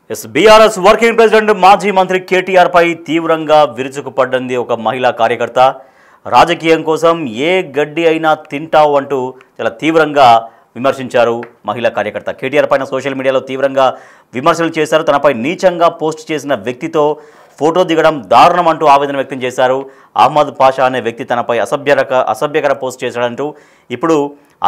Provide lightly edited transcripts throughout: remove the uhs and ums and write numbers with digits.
BRS working president మాజీ మంత్రి కేటీఆర్ పై తీవ్రంగా విరుచుకుపడ్డంది ఒక మహిళా కార్యకర్త. రాజకీయం కోసం ఏ గడ్డి అయినా తింటావు అంటూ చాలా తీవ్రంగా విమర్శించారు మహిళా కార్యకర్త. కేటీఆర్ పైన సోషల్ మీడియాలో తీవ్రంగా విమర్శలు చేశారు. తనపై నీచంగా పోస్ట్ చేసిన వ్యక్తితో ఫోటో దిగడం దారుణం అంటూ ఆవేదన వ్యక్తం చేశారు. అహ్మద్ పాషా అనే వ్యక్తి తనపై అసభ్యకర పోస్ట్ చేశాడంటూ ఇప్పుడు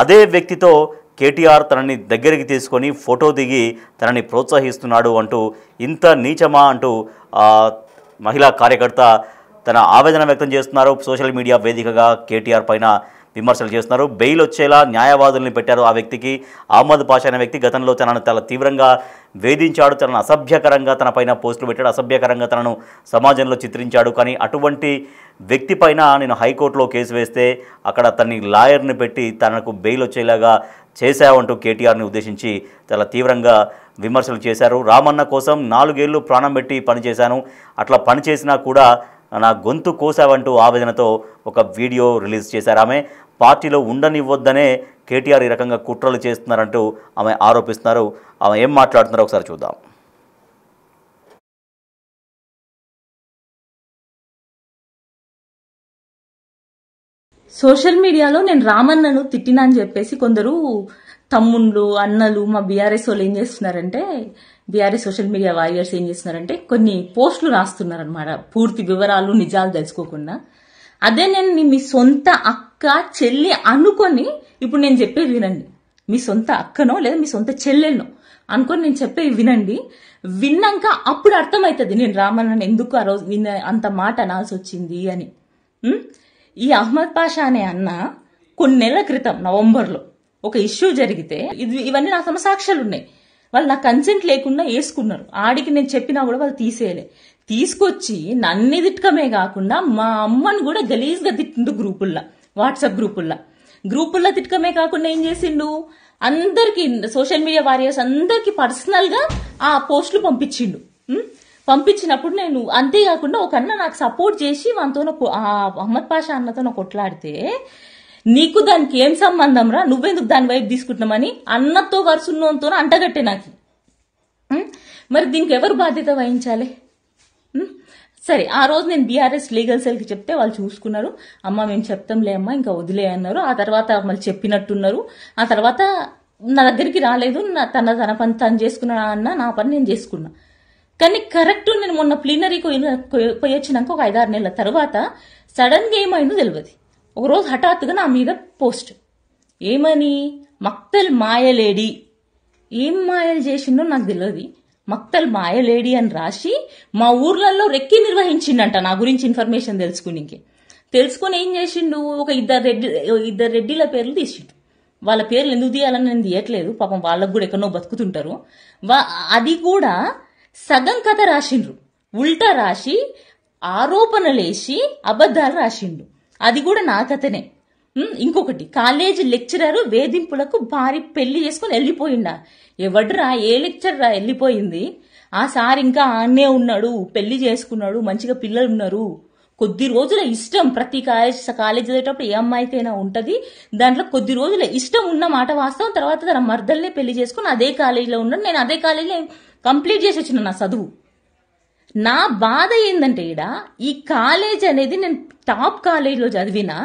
అదే వ్యక్తితో కేటీఆర్ తనని దగ్గరికి తీసుకొని ఫోటో దిగి తనని ప్రోత్సహిస్తున్నాడు అంటూ ఇంత నీచమా అంటూ మహిళా కార్యకర్త తన ఆవేదన వ్యక్తం చేస్తున్నారు. సోషల్ మీడియా వేదికగా కేటీఆర్ పైన విమర్శలు చేస్తున్నారు. బెయిల్ వచ్చేలా న్యాయవాదుల్ని పెట్టారు. ఆ వ్యక్తికి అహ్మద్ పాషా అనే వ్యక్తి గతంలో తనను చాలా తీవ్రంగా వేధించాడు. తనను అసభ్యకరంగా తన పైన పోస్టులు పెట్టాడు. అసభ్యకరంగా తనను సమాజంలో చిత్రించాడు. కానీ అటువంటి వ్యక్తి పైన నేను హైకోర్టులో కేసు వేస్తే అక్కడ తనని లాయర్ని పెట్టి తనకు బెయిల్ వచ్చేలాగా చేశావంటూ కేటీఆర్ని ఉద్దేశించి చాలా తీవ్రంగా విమర్శలు చేశారు. రామన్న కోసం 4 ఏళ్ళు ప్రాణం పెట్టి పనిచేశాను, అట్లా పనిచేసినా కూడా నా గొంతు కోసావంటూ ఆవేదనతో ఒక వీడియో రిలీజ్ చేశారు. ఆమె పార్టీలో ఉండనివ్వద్దనే కేటీఆర్ ఈ రకంగా కుట్రలు చేస్తున్నారంటూ ఆమె ఆరోపిస్తున్నారు. ఆమె ఏం మాట్లాడుతున్నారో ఒకసారి చూద్దాం. సోషల్ మీడియాలో నేను రామన్నను తిట్టినా అని చెప్పేసి కొందరు తమ్ముళ్ళు అన్నలు మా బీఆర్ఎస్ వాళ్ళు ఏం చేస్తున్నారంటే, బీఆర్ఎస్ సోషల్ మీడియా వారియర్స్ ఏం చేస్తున్నారంటే కొన్ని పోస్టులు రాస్తున్నారనమాట, పూర్తి వివరాలు నిజాలు తెలుసుకోకుండా. అదే నేను మీ సొంత అక్క చెల్లి అనుకొని ఇప్పుడు నేను చెప్పేది వినండి. మీ సొంత అక్కనో లేదా మీ సొంత చెల్లెన్నో అనుకొని నేను చెప్పేది వినండి. విన్నాక అప్పుడు అర్థమవుతుంది నేను రామన్నను ఎందుకు ఆ రోజు అంత మాట అనాల్సి వచ్చింది అని. ఈ అహ్మద్ పాషా అనే అన్న కొన్ని నెలల క్రితం నవంబర్లో ఒక ఇష్యూ జరిగితే ఇవన్నీ నా సమసాక్ష్యాలు ఉన్నాయి. వాళ్ళు నా కన్సెంట్ లేకుండా వేసుకున్నారు. ఆడికి నేను చెప్పినా కూడా వాళ్ళు తీసేయలే. తీసుకొచ్చి నన్ను తిట్టకమే కాకుండా మా అమ్మని కూడా గలీజ్గా తిట్టిండు గ్రూపుల్లో, వాట్సాప్ గ్రూపుల్లో తిట్టకమే కాకుండా ఏం చేసిండు, అందరికి సోషల్ మీడియా వారియర్స్ అందరికి పర్సనల్ గా ఆ పోస్టులు పంపించిండు. పంపించినప్పుడు నేను అంతేకాకుండా ఒక అన్న నాకు సపోర్ట్ చేసి వాతో అహ్మద్ పాషా అన్నతో కొట్లాడితే నీకు దానికి ఏం సంబంధం రా, నువ్వెందుకు దాని వైపు తీసుకుంటున్నామని అన్నతో వరుసున్నతో అంటగట్టే నాకు. మరి దీనికి ఎవరు బాధ్యత వహించాలి? సరే, ఆ రోజు నేను బీఆర్ఎస్ లీగల్ సెల్కి చెప్తే వాళ్ళు చూసుకున్నారు. అమ్మ మేము చెప్తాంలే అమ్మ ఇంకా వదిలే అన్నారు. ఆ తర్వాత మళ్ళీ చెప్పినట్టున్నారు. ఆ తర్వాత నా దగ్గరికి రాలేదు. తన పని తను చేసుకున్నా అన్న, నా పని నేను చేసుకున్నా. కానీ కరెక్ట్ నేను మొన్న ప్లీనరీకి పోయి వచ్చినాక ఒక 5-6 నెలల తర్వాత సడన్ గా ఏమైందో తెలియదు. ఒకరోజు హఠాత్తుగా నా మీద పోస్ట్ ఏమని, మక్తల్ మాయలేడి, ఏం మాయలు చేసిండో నాకు తెలియదు, మక్తల్ మాయలేడి అని రాసి మా ఊర్లలో రెక్కి నిర్వహించిండంట నా గురించి ఇన్ఫర్మేషన్ తెలుసుకుని ఏం చేసిండు, ఒక ఇద్దరు రెడ్డిల పేర్లు తీసిండు. వాళ్ళ పేర్లు ఎందుకు తీయాలని నేను తీయట్లేదు, పాపం వాళ్ళకు కూడా ఎక్కడో బతుకుతుంటారు. అది కూడా సగం కథ రాసిండ్రు, ఉల్టా రాసి ఆరోపణలేసి అబద్ధాలు రాసిండు. అది కూడా నా కథనే. ఇంకొకటి, కాలేజీ లెక్చరర్ వేధింపులకు భారీ పెళ్లి చేసుకుని వెళ్ళిపోయిండా. ఎవడ్రా, ఏ లెక్చర్ రా వెళ్ళిపోయింది? ఆ సార్ ఇంకా ఆనే ఉన్నాడు, పెళ్లి చేసుకున్నాడు, మంచిగా పిల్లలు ఉన్నారు. కొద్ది రోజుల ఇష్టం ప్రతి కాలేజ్ చదివేటప్పుడు ఏ అమ్మాయికైనా ఉంటది. దాంట్లో కొద్ది రోజుల ఇష్టం ఉన్న మాట వాస్తవం. తర్వాత తన మర్దల్నే పెళ్లి చేసుకుని అదే కాలేజీలో ఉన్నాడు. నేను అదే కాలేజీలో కంప్లీట్ చేసి వచ్చిన నా చదువు. నా బాధ ఏంటంటే ఈ కాలేజ్ అనేది నేను టాప్ కాలేజీలో చదివినా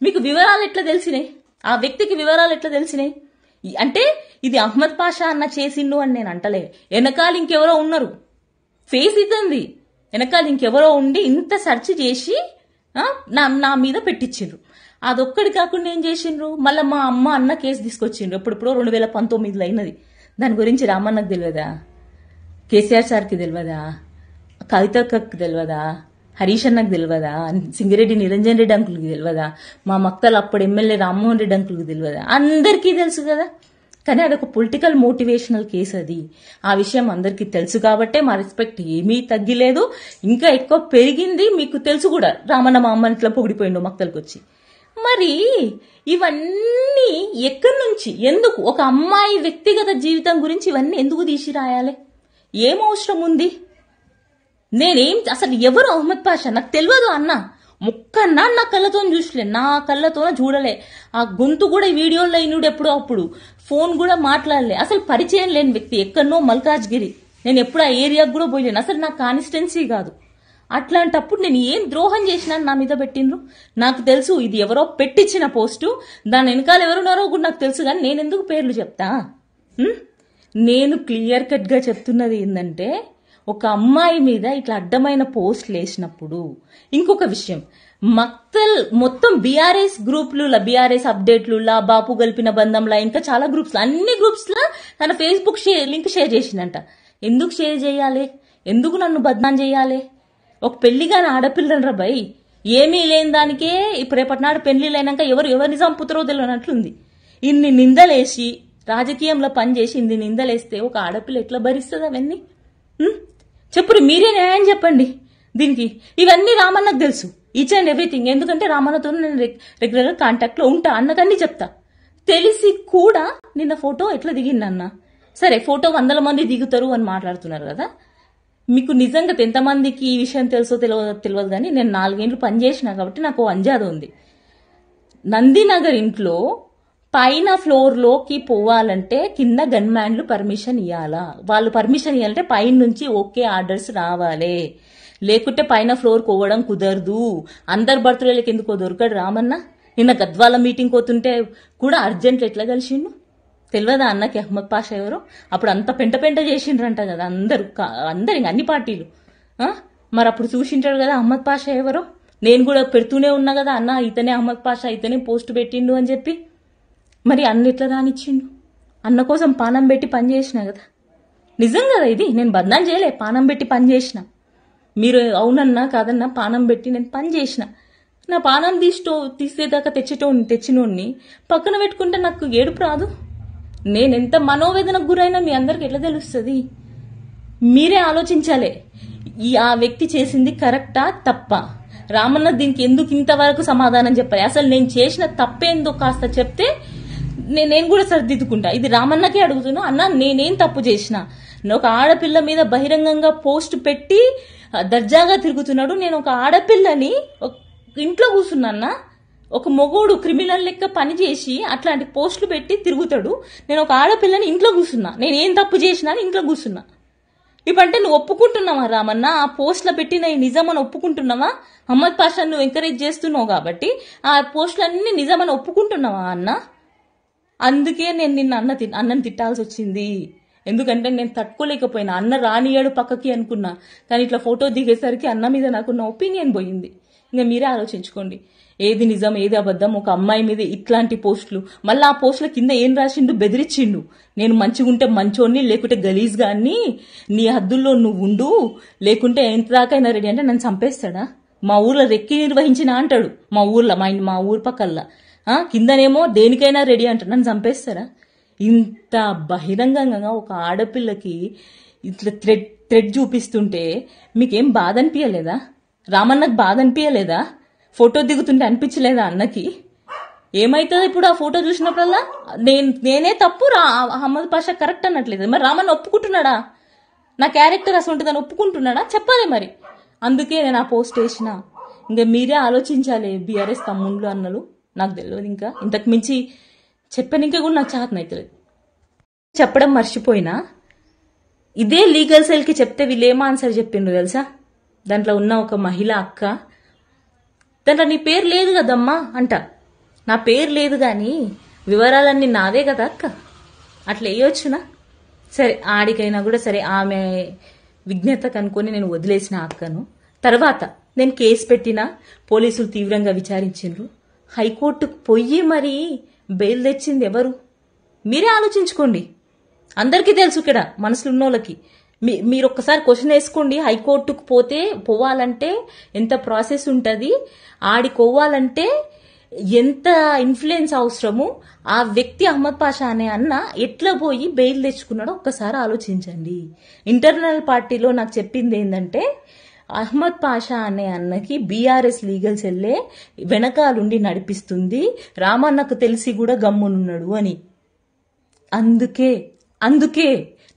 మీకు వివరాలు ఎట్లా తెలిసినాయి, ఆ వ్యక్తికి వివరాలు ఎట్లా తెలిసినాయి అంటే ఇది అహ్మద్ పాషా అన్న చేసిండు అని నేను అంటలే. వెనకాల ఇంకెవరో ఉన్నారు, ఫేస్ ఇదంది, వెనకాల ఇంకెవరో ఉండి ఇంత సెర్చ్ చేసి నా మీద పెట్టించిండ్రు. అదొక్కడి కాకుండా ఏం చేసిండ్రు, మళ్ళీ మా అమ్మ అన్న కేసు తీసుకొచ్చిండ్రు. ఎప్పుడెప్పుడో 2019లో అయినది. దాని గురించి రామన్నకు తెలియదా, కేసీఆర్ సార్కి తెలియదా, కవితక్కకి తెలియదా, హరీష్ అన్నకు తెలియదా, సింగిరెడ్డి నిరంజన్ రెడ్డి అంకుల్కి తెలియదా, మా మక్తలు అప్పుడు ఎమ్మెల్యే రామ్మోహన్ రెడ్డి అంకుల్కి తెలియదా? అందరికీ తెలుసు కదా. కానీ అదొక పొలిటికల్ మోటివేషనల్ కేసు అది. ఆ విషయం అందరికీ తెలుసు కాబట్టే మా రెస్పెక్ట్ ఏమీ తగ్గిలేదు, ఇంకా ఎక్కువ పెరిగింది. మీకు తెలుసు కూడా రామన్న మా అమ్మని ఇట్లా పొగిడిపోయిండు మక్తలకు వచ్చి. మరి ఇవన్నీ ఎక్కడి నుంచి, ఎందుకు? ఒక అమ్మాయి వ్యక్తిగత జీవితం గురించి ఇవన్నీ ఎందుకు తీసి రాయాలి? ఏం అవసరం ఉంది? నేనేం అసలు ఎవరు అహ్మద్ పాషా నాకు తెలియదు అన్న. ముక్కన్నా నా కళ్ళతో చూసలే, నా కళ్ళతో చూడలే. ఆ గొంతు కూడా ఈ వీడియోలో అయినడు ఎప్పుడో అప్పుడు, ఫోన్ కూడా మాట్లాడలే. అసలు పరిచయం లేని వ్యక్తి, ఎక్కడనో మల్కాజ్గిరి నేను ఎప్పుడు ఆ ఏరియాకు కూడా పోయలేను, అసలు నా కాన్స్టిట్యున్సీ కాదు. అట్లాంటప్పుడు నేను ఏం ద్రోహం చేసినా నా మీద పెట్టిండ్రు. నాకు తెలుసు ఇది ఎవరో పెట్టించిన పోస్టు, దాని వెనకాల ఎవరున్నారో కూడా నాకు తెలుసు, కానీ నేను ఎందుకు పేర్లు చెప్తా? నేను క్లియర్ కట్గా చెప్తున్నది ఏంటంటే, ఒక అమ్మాయి మీద ఇట్లా అడ్డమైన పోస్టులు వేసినప్పుడు, ఇంకొక విషయం, మక్తల్ మొత్తం బీఆర్ఎస్ గ్రూప్లు, బీఆర్ఎస్ అప్డేట్లు, బాపు గల్పిన బంధంలా, ఇంకా చాలా గ్రూప్స్, అన్ని గ్రూప్స్ లా తన ఫేస్బుక్ లింక్ షేర్ చేసిందంట. ఎందుకు షేర్ చేయాలి? ఎందుకు నన్ను బద్నాం చేయాలి? ఒక పెళ్లిగాని ఆడపిల్లనరా భయ్, ఏమీ లేని దానికే ఇప్పుడు రేపటినాడు పెళ్లిళ్ళైనాక ఎవరిని చంపుతారో తెలియనట్లుంది. ఇన్ని నిందలేసి రాజకీయంలో పనిచేసి ఇన్ని నిందలేస్తే ఒక ఆడపిల్ల ఎట్లా భరిస్తుంది అవన్నీ? చెప్పురు, మీరే న్యాయం చెప్పండి దీనికి. ఇవన్నీ రామన్నకు తెలుసు, ఈచ్ అండ్ ఎవ్రీథింగ్. ఎందుకంటే రామన్నతో నేను రెగ్యులర్ కాంటాక్ట్ లో ఉంటా, అన్నకన్నీ చెప్తా. తెలిసి కూడా నిన్న ఫోటో ఎట్లా దిగిందన్న? సరే, ఫోటో 100 మంది దిగుతారు అని మాట్లాడుతున్నారు కదా, మీకు నిజంగా ఎంతమందికి ఈ విషయం తెలుసో తెలియదు కానీ నేను 4 ఏళ్ళు పనిచేసిన కాబట్టి నాకు అంజాద ఉంది. నందినగర్ ఇంట్లో పైన ఫ్లోర్లోకి పోవాలంటే కింద గన్మ్యాన్లు పర్మిషన్ ఇవ్వాలా? వాళ్ళు పర్మిషన్ ఇవ్వాలంటే పైన నుంచి ఓకే ఆర్డర్స్ రావాలి, లేకుంటే పైన ఫ్లోర్ పోవడం కుదరదు. అందరు బర్త్డేలకు ఎందుకో దొరకడు రామన్న. నిన్న గద్వాల మీటింగ్ పోతుంటే కూడా అర్జెంట్ ఎట్లా కలిసిండు తెలియదా అన్నకి? అహ్మద్ పాషా ఎవరో అప్పుడు అంత పెంట చేసిండ్రంట కదా అందరు ఇంకా అన్ని పార్టీలు. మరి అప్పుడు చూసింటాడు కదా అహ్మద్ పాషా ఎవరో. నేను కూడా పెడుతూనే ఉన్నా కదా, అన్న ఇతనే అహ్మద్ పాషా, ఇతనే పోస్ట్ పెట్టిండు అని చెప్పి. మరి అన్న ఎట్లా రానిచ్చిండు? అన్న కోసం పానం పెట్టి పని చేసిన కదా, నిజం కదా ఇది. నేను బద్నాం చేయలే, పానం పెట్టి పని చేసిన. మీరు కాదన్నా పానం పెట్టి నేను పని చేసిన. నా పానం తీసేదాకా తెచ్చినోడిని పక్కన పెట్టుకుంటే నాకు ఏడుపు రాదు? నేనెంత మనోవేదనకు గురైనా మీ అందరికి ఎట్లా తెలుస్తుంది? మీరే ఆలోచించాలి. ఆ వ్యక్తి చేసింది కరెక్టా తప్పా? రామన్న దీనికి ఎందుకు ఇంతవరకు సమాధానం చెప్పాలి? అసలు నేను చేసిన తప్పేందో కాస్త చెప్తే నేను కూడా సరిదిద్దుకుంటా. ఇది రామన్నకే అడుగుతున్నా, అన్న నేనేం తప్పు చేసిన? ఒక ఆడపిల్ల మీద బహిరంగంగా పోస్ట్ పెట్టి దర్జాగా తిరుగుతున్నాడు. నేను ఒక ఆడపిల్లని ఇంట్లో కూర్చున్నా, ఒక మొగోడు క్రిమినల్ లెక్క పనిచేసి అట్లాంటి పోస్టులు పెట్టి తిరుగుతాడు. నేను ఒక ఆడపిల్లని ఇంట్లో కూర్చున్నా, నేనేం తప్పు చేసినా అని ఇంట్లో కూర్చున్నా. ఇప్పుడంటే నువ్వు ఒప్పుకుంటున్నావా రామన్న? ఆ పోస్టులో పెట్టిన నిజమని ఒప్పుకుంటున్నావా? అహ్మద్ పాషా నువ్వు ఎంకరేజ్ చేస్తున్నావు కాబట్టి ఆ పోస్టులన్నీ నిజమని ఒప్పుకుంటున్నావా అన్న? అందుకే నేను నిన్న అన్నని తిట్టాల్సి వచ్చింది. ఎందుకంటే నేను తట్టుకోలేకపోయినా. అన్న రానియాడు పక్కకి అనుకున్నా, కానీ ఇట్లా ఫోటో దిగేసరికి అన్న మీద నాకున్న ఒపీనియన్ పోయింది. ఇంకా మీరే ఆలోచించుకోండి ఏది నిజం ఏది అబద్ధం. ఒక అమ్మాయి మీద ఇట్లాంటి పోస్టులు, మళ్ళీ ఆ పోస్టుల కింద ఏం రాసిండు? బెదిరించిండు. నేను మంచిగుంటే మంచోన్ని, లేకుంటే గలీజ్గా అన్ని నీ హద్దుల్లో నువ్వు ఉండు, లేకుంటే ఎంత దాకైనా రెడీ అంటే నన్ను చంపేస్తాడా? మా ఊర్లో రెక్కి నిర్వహించిన అంటాడు. మా ఊర్లో మా ఊరు పక్కల్లా కిందనేమో దేనికైనా రెడీ అంటాడు. నన్ను చంపేస్తారా? ఇంత బహిరంగంగా ఒక ఆడపిల్లకి ఇట్లా థ్రెడ్ చూపిస్తుంటే మీకేం బాధ అనిపించలేదా? రామన్నకు బాధ అనిపించలేదా? ఫోటో దిగుతుంటే అనిపించలేదా అన్నకి? ఏమైతుందో ఇప్పుడు ఆ ఫోటో చూసినప్పుడల్లా నేనే తప్పు, అహ్మద్ పాషా కరెక్ట్ అన్నట్లేదు. మరి రామన్న ఒప్పుకుంటున్నాడా? నా క్యారెక్టర్ అసలు ఉంటుందని ఒప్పుకుంటున్నాడా? చెప్పాలి మరి. అందుకే నేను ఆ పోస్ట్ వేసిన. ఇంకా మీరే ఆలోచించాలి బీఆర్ఎస్ తమ్ముళ్ళు అన్నలు. నాకు తెలియదు ఇంకా ఇంతకు మించి చెప్పనిక కూడా నాకు చేతనైతలేదు. చెప్పడం మర్చిపోయినా, ఇదే లీగల్ సెల్కి చెప్తే వీళ్ళు ఏం ఆన్సర్ చెప్పిండ్రు తెలుసా? దాంట్లో ఉన్న ఒక మహిళ అక్క, దాంట్లో నీ పేరు లేదు కదమ్మా అంట. నా పేరు లేదు కానీ వివరాలన్నీ నావే కదా అక్క, అట్లా వేయొచ్చునా? సరే ఆడికైనా కూడా సరే, ఆమె విజ్ఞత కనుక్కొని నేను వదిలేసిన అక్కను. తర్వాత నేను కేసు పెట్టినా, పోలీసులు తీవ్రంగా విచారించిండ్రు. హైకోర్టుకు పోయి మరి బెయిల్ తెచ్చింది ఎవరు? మీరే ఆలోచించుకోండి. అందరికీ తెలుసు ఇక్కడ మనసులో ఉన్నోళ్ళకి. మీరు ఒక్కసారి క్వశ్చన్ వేసుకోండి. హైకోర్టుకు పోవాలంటే ఎంత ప్రాసెస్ ఉంటుంది, ఆడికోవాలంటే ఎంత ఇన్ఫ్లుయెన్స్ అవసరము, ఆ వ్యక్తి అహ్మద్ పాషా అనే అన్న ఎట్లా పోయి బెయిల్ తెచ్చుకున్నాడో ఒక్కసారి ఆలోచించండి. ఇంటర్నల్ పార్టీలో నాకు చెప్పింది ఏంటంటే, అహ్మద్ పాషా అనే అన్నకి బీఆర్ఎస్ లీగల్ సెల్లే వెనకాలుండి నడిపిస్తుంది, రామన్నకు తెలిసి కూడా గమ్మునున్నాడు అని. అందుకే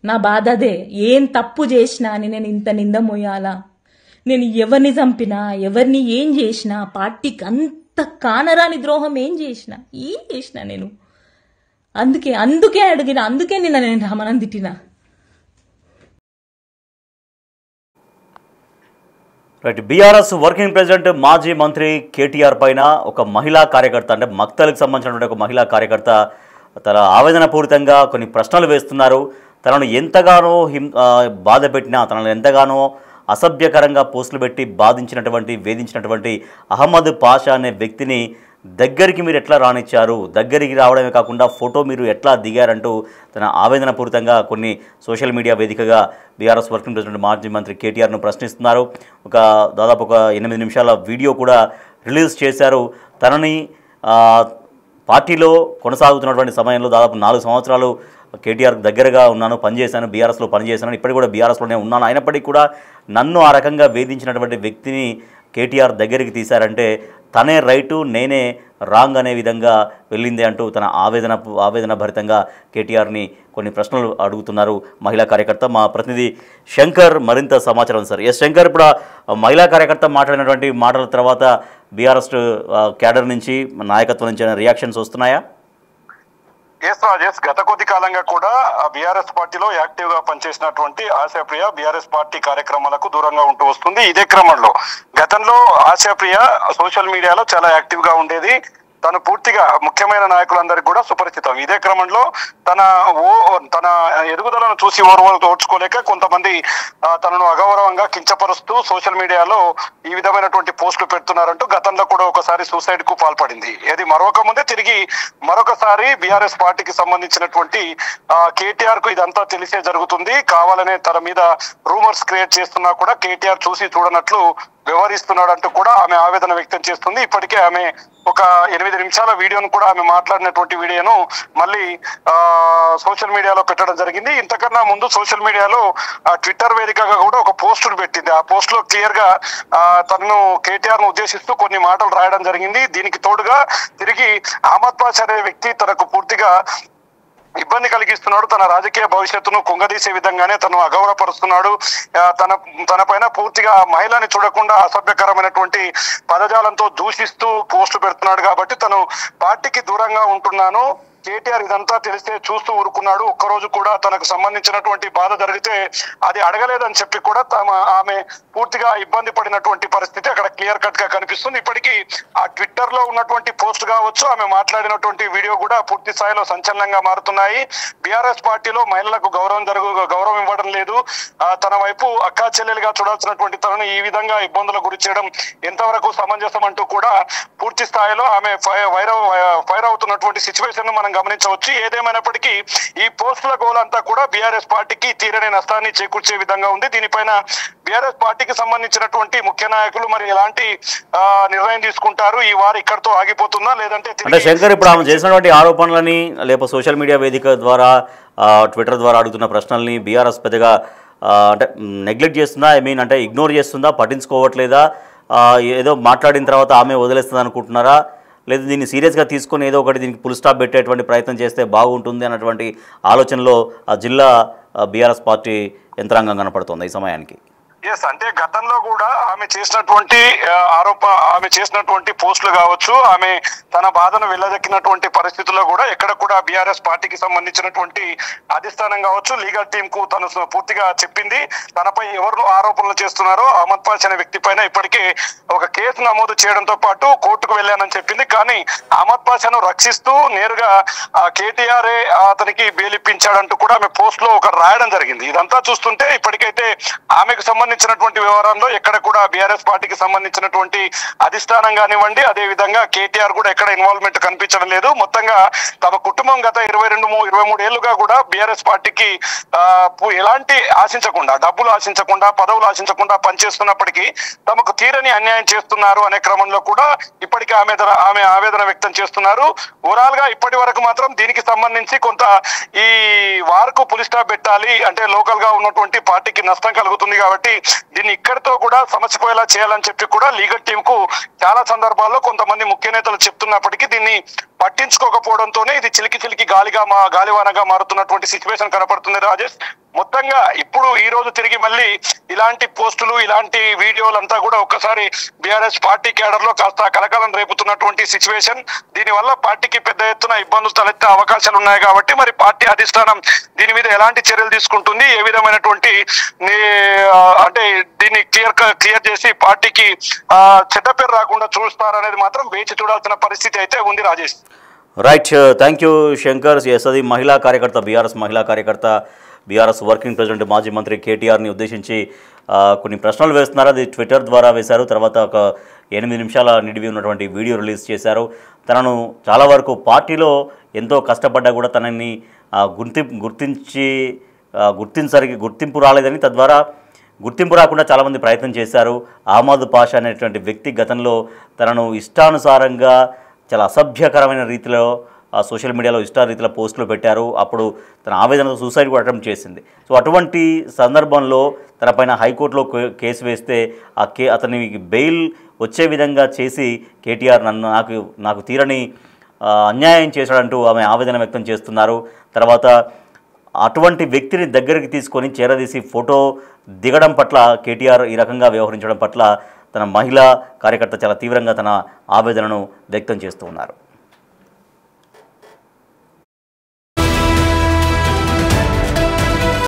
నా బాధ అదే. ఏం తప్పు చేసినా అని నేను ఇంత నింద మోయాలా? నేను ఎవరిని చంపినా, ఎవరిని ఏం చేసినా, పార్టీకి అంత కానరాని ద్రోహం ఏం చేసినా నేను అందుకే అడిగిన, అందుకే నిన్న నేను రామన్నని తిట్టినా. రైట్. బీఆర్ఎస్ వర్కింగ్ ప్రెసిడెంట్ మాజీ మంత్రి కేటీఆర్ పైన ఒక మహిళా కార్యకర్త, అంటే మక్తలకు సంబంధించినటువంటి ఒక మహిళా కార్యకర్త తన ఆవేదన పూరితంగా కొన్ని ప్రశ్నలు వేస్తున్నారు. తనను ఎంతగానో బాధ పెట్టినా, తనను ఎంతగానో అసభ్యకరంగా పోస్టులు పెట్టి బాధించినటువంటి, వేధించినటువంటి అహ్మద్ పాషా అనే వ్యక్తిని దగ్గరికి మీరు ఎట్లా రానిచ్చారు, దగ్గరికి రావడమే కాకుండా ఫోటో మీరు ఎట్లా దిగారంటూ తన ఆవేదన పూరితంగా కొన్ని సోషల్ మీడియా వేదికగా బీఆర్ఎస్ వర్కింగ్ ప్రెసిడెంట్ మాజీ మంత్రి కేటీఆర్ను ప్రశ్నిస్తున్నారు. దాదాపు ఒక 8 నిమిషాల వీడియో కూడా రిలీజ్ చేశారు. తనని పార్టీలో కొనసాగుతున్నటువంటి సమయంలో దాదాపు 4 సంవత్సరాలు కేటీఆర్ దగ్గరగా ఉన్నాను, పనిచేశాను, బీఆర్ఎస్లో పనిచేశాను, ఇప్పటికి కూడా బీఆర్ఎస్లోనే ఉన్నాను, అయినప్పటికీ కూడా నన్ను ఆ రకంగా వేధించినటువంటి వ్యక్తిని కేటీఆర్ దగ్గరికి తీశారంటే తనే రైటు, నేనే రాంగ్ అనే విధంగా వెళ్ళింది అంటూ తన ఆవేదన భరితంగా కేటీఆర్ని కొన్ని ప్రశ్నలు అడుగుతున్నారు మహిళా కార్యకర్త. మా ప్రతినిధి శంకర్ మరింత సమాచారం. సార్ ఎస్ శంకర్, ఇప్పుడు మహిళా కార్యకర్త మాట్లాడినటువంటి మాటల తర్వాత బీఆర్ఎస్ క్యాడర్ నుంచి, నాయకత్వం నుంచి రియాక్షన్స్ వస్తున్నాయా? ఎస్ రాజేష్, గత కొద్ది కాలంగా కూడా బీఆర్ఎస్ పార్టీలో యాక్టివ్ గా పనిచేసినటువంటి ఆశాప్రియ బీఆర్ఎస్ పార్టీ కార్యక్రమాలకు దూరంగా ఉంటూ వస్తుంది. ఇదే క్రమంలో గతంలో ఆశాప్రియ సోషల్ మీడియాలో చాలా యాక్టివ్ గా ఉండేది. తను పూర్తిగా ముఖ్యమైన నాయకులందరికీ కూడా సుపరిచితం. ఇదే క్రమంలో తన ఎదుగుదలను చూసి ఓర్చుకోలేక కొంతమంది తనను అగౌరవంగా కించపరుస్తూ సోషల్ మీడియాలో ఈ విధమైనటువంటి పోస్టులు పెడుతున్నారంటూ గతంలో కూడా ఒకసారి సూసైడ్ కు పాల్పడింది. ఇది మరొక ముందే తిరిగి మరొకసారి బీఆర్ఎస్ పార్టీకి సంబంధించినటువంటి కేటీఆర్ కు ఇదంతా తెలిసే జరుగుతుంది. కావాలనే తన మీద రూమర్స్ క్రియేట్ చేస్తున్నా కూడా కేటీఆర్ చూసి చూడనట్లు వ్యవహరిస్తున్నాడంటూ కూడా ఆమె ఆవేదన వ్యక్తం చేస్తుంది. ఇప్పటికే ఆమె ఒక 8 నిమిషాల వీడియోను కూడా ఆమె మాట్లాడినటువంటి వీడియోను మళ్ళీ సోషల్ మీడియాలో పెట్టడం జరిగింది. ఇంతకన్నా ముందు సోషల్ మీడియాలో ట్విట్టర్ వేదికగా కూడా ఒక పోస్టును పెట్టింది. ఆ పోస్ట్ లో క్లియర్ గా తనను కేటీఆర్ ను ఉద్దేశిస్తూ కొన్ని మాటలు రాయడం జరిగింది. దీనికి తోడుగా తిరిగి అహ్మద్ పాషా అనే వ్యక్తి తనకు పూర్తిగా ఇబ్బంది కలిగిస్తున్నాడు, తన రాజకీయ భవిష్యత్తును కుంగదీసే విధంగానే తను అగౌరవపరుస్తున్నాడు, తన పైన పూర్తిగా మహిళని చూడకుండా అసభ్యకరమైనటువంటి పదజాలంతో దూషిస్తూ పోస్టులు పెడుతున్నాడు. కాబట్టి తను పార్టీకి దూరంగా ఉంటున్నాను, కేటీఆర్ ఇదంతా తెలిస్తే చూస్తూ ఊరుకున్నాడు, ఒక్కరోజు కూడా తనకు సంబంధించినటువంటి బాధ జరిగితే అది అడగలేదని చెప్పి కూడా ఆమె పూర్తిగా ఇబ్బంది పడినటువంటి పరిస్థితి అక్కడ క్లియర్ కట్ గా కనిపిస్తుంది. ఇప్పటికీ ఆ ట్విట్టర్ లో ఉన్నటువంటి పోస్ట్ కావచ్చు, ఆమె మాట్లాడినటువంటి వీడియో కూడా పూర్తి స్థాయిలో సంచలనంగా మారుతున్నాయి. బీఆర్ఎస్ పార్టీలో మహిళలకు గౌరవం ఇవ్వడం లేదు, తన వైపు అక్కా చెల్లెలుగా చూడాల్సినటువంటి తనను ఈ విధంగా ఇబ్బందులకు గురి చేయడం ఎంతవరకు సమంజసం అంటూ కూడా పూర్తి స్థాయిలో ఆమె ఫైర్ అవుతున్నటువంటి సిచ్యువేషన్ మనం గమనించవచ్చు. ఏదేమైనప్పటికీ ఈ పోస్టుల గోల్ అంతా కూడా బీఆర్ఎస్ పార్టీకి తీరని నష్టాన్ని చేకూర్చే విధంగా ఉంది. దీనిపైన బీఆర్ఎస్ పార్టీకి సంబంధించినటువంటి ముఖ్య నాయకులు మరి ఎలాంటి నిర్ణయం తీసుకుంటారు, ఈ వారు ఇక్కడతో ఆగిపోతుందా లేదంటే అంటే శంకర్, ఇప్పుడు ఆమె చేసినటువంటి ఆరోపణలని లేకపోతే సోషల్ మీడియా వేదిక ద్వారా ట్విట్టర్ ద్వారా అడుగుతున్న ప్రశ్నల్ని బీఆర్ఎస్ పెద్దగా అంటే నెగ్లెక్ట్ చేస్తుందా, అంటే ఇగ్నోర్ చేస్తుందా, పట్టించుకోవట్లేదా, ఏదో మాట్లాడిన తర్వాత ఆమె వదిలేస్తుంది అనుకుంటున్నారా, లేదు దీన్ని సీరియస్గా తీసుకొని ఏదో ఒకటి దీనికి ఫుల్ స్టాప్ పెట్టేటువంటి ప్రయత్నం చేస్తే బాగుంటుంది అన్నటువంటి ఆలోచనలో ఆ జిల్లా బీఆర్ఎస్ పార్టీ యంత్రాంగం కనపడుతుంది ఈ సమయానికి? ఎస్, అంటే గతంలో కూడా ఆమె చేసినటువంటి పోస్టులు కావచ్చు, ఆమె తన బాధను వెళ్ళదక్కినటువంటి పరిస్థితుల్లో కూడా ఎక్కడ కూడా బీఆర్ఎస్ పార్టీకి సంబంధించినటువంటి అధిష్టానం కావచ్చు, లీగల్ టీమ్ కు తను పూర్తిగా చెప్పింది. తనపై ఎవరు ఆరోపణలు చేస్తున్నారో అహ్మద్ పాషా అనే వ్యక్తి పైన ఇప్పటికే ఒక కేసు నమోదు చేయడంతో పాటు కోర్టుకు వెళ్ళానని చెప్పింది. కానీ అహ్మద్ పాషాను రక్షిస్తూ నేరుగా కేటీఆర్ అతనికి బెయిల్ ఇప్పించాడంటూ కూడా ఆమె పోస్ట్ లో ఒక రాయడం జరిగింది. ఇదంతా చూస్తుంటే ఇప్పటికైతే ఆమెకు సంబంధించినటువంటి వ్యవహారంలో ఎక్కడ కూడా బీఆర్ఎస్ పార్టీకి సంబంధించినటువంటి అధిష్టానం కానివ్వండి, అదే విధంగా కేటీఆర్ కూడా ఎక్కడ ఇన్వాల్వ్మెంట్ కనిపించడం లేదు. మొత్తంగా తమ కుటుంబం గత 23 ఏళ్లుగా కూడా బీఆర్ఎస్ పార్టీకి ఎలాంటి ఆశించకుండా, డబ్బులు ఆశించకుండా, పదవులు ఆశించకుండా పనిచేస్తున్నప్పటికీ తమకు తీరని అన్యాయం చేస్తున్నారు అనే క్రమంలో కూడా ఇప్పటికీ ఆమె ఆవేదన వ్యక్తం చేస్తున్నారు. ఓవరాల్ గా ఇప్పటి వరకు మాత్రం దీనికి సంబంధించి కొంత ఈ వార్కు పులి స్టాప్ పెట్టాలి అంటే లోకల్ గా ఉన్నటువంటి పార్టీకి నష్టం కలుగుతుంది కాబట్టి దీన్ని ఇక్కడితో కూడా సమసిపోయేలా చేయాలని చెప్పి కూడా లీగల్ టీమ్ కు చాలా సందర్భాల్లో కొంతమంది ముఖ్య నేతలు చెప్తున్నప్పటికీ దీన్ని పట్టించుకోకపోవడంతోనే ఇది చిలికి గాలివానగా మారుతున్నటువంటి సిచ్యువేషన్ కనపడుతుంది రాజేష్. మొత్తంగా ఇప్పుడు ఈ రోజు తిరిగి మళ్ళీ ఇలాంటి పోస్టులు ఇలాంటి వీడియోలంతా కూడా ఒక్కసారి బీఆర్ఎస్ పార్టీ కేడర్ లో కాస్త కలకలం రేపుతున్నటువంటి సిచ్యువేషన్. దీనివల్ల పార్టీకి పెద్ద ఎత్తున ఇబ్బందులు తలెత్తే అవకాశాలు ఉన్నాయి కాబట్టి మరి పార్టీ అధిష్టానం దీని మీద ఎలాంటి చర్యలు తీసుకుంటుంది, ఏ విధమైనటువంటి అంటే దీన్ని క్లియర్ చేసి పార్టీకి చెడ్డ పేరు రాకుండా చూస్తారనేది మాత్రం వేచి చూడాల్సిన పరిస్థితి అయితే ఉంది Rajesh. Right, thank you Shankar. Yes, అది మహిళా కార్యకర్త, బీఆర్ఎస్ మహిళా కార్యకర్త, బీఆర్ఎస్ వర్కింగ్ ప్రెసిడెంట్ మాజీ మంత్రి కేటీఆర్ని ఉద్దేశించి కొన్ని ప్రశ్నలు వేస్తున్నారు. అది ట్విట్టర్ ద్వారా వేశారు. తర్వాత ఒక 8 నిమిషాల నిడివి ఉన్నటువంటి వీడియో రిలీజ్ చేశారు. తనను చాలా వరకు పార్టీలో ఎంతో కష్టపడ్డా కూడా తనని గుర్తింపు రాలేదని, తద్వారా గుర్తింపు రాకుండా చాలామంది ప్రయత్నం చేశారు. అహ్మద్ పాషా అనేటువంటి వ్యక్తి గతంలో తనను ఇష్టానుసారంగా చాలా అసభ్యకరమైన రీతిలో సోషల్ మీడియాలో రీతిలో పోస్టులు పెట్టారు. అప్పుడు తన ఆవేదనతో సూసైడ్ కూడా అటెంప్ట్ చేసింది. సో అటువంటి సందర్భంలో తనపైన హైకోర్టులో కేసు వేస్తే అతని బెయిల్ వచ్చే విధంగా చేసి కేటీఆర్ నాకు తీరని అన్యాయం చేశాడంటూ ఆమె ఆవేదన వ్యక్తం చేస్తున్నారు. తర్వాత అటువంటి వ్యక్తిని దగ్గరికి తీసుకొని చేరదీసి ఫోటో దిగడం పట్ల కేటీఆర్ ఈ రకంగా వ్యవహరించడం పట్ల తన మహిళా కార్యకర్త చాలా తీవ్రంగా తన ఆవేదనను వ్యక్తం చేస్తూ ఉన్నారు.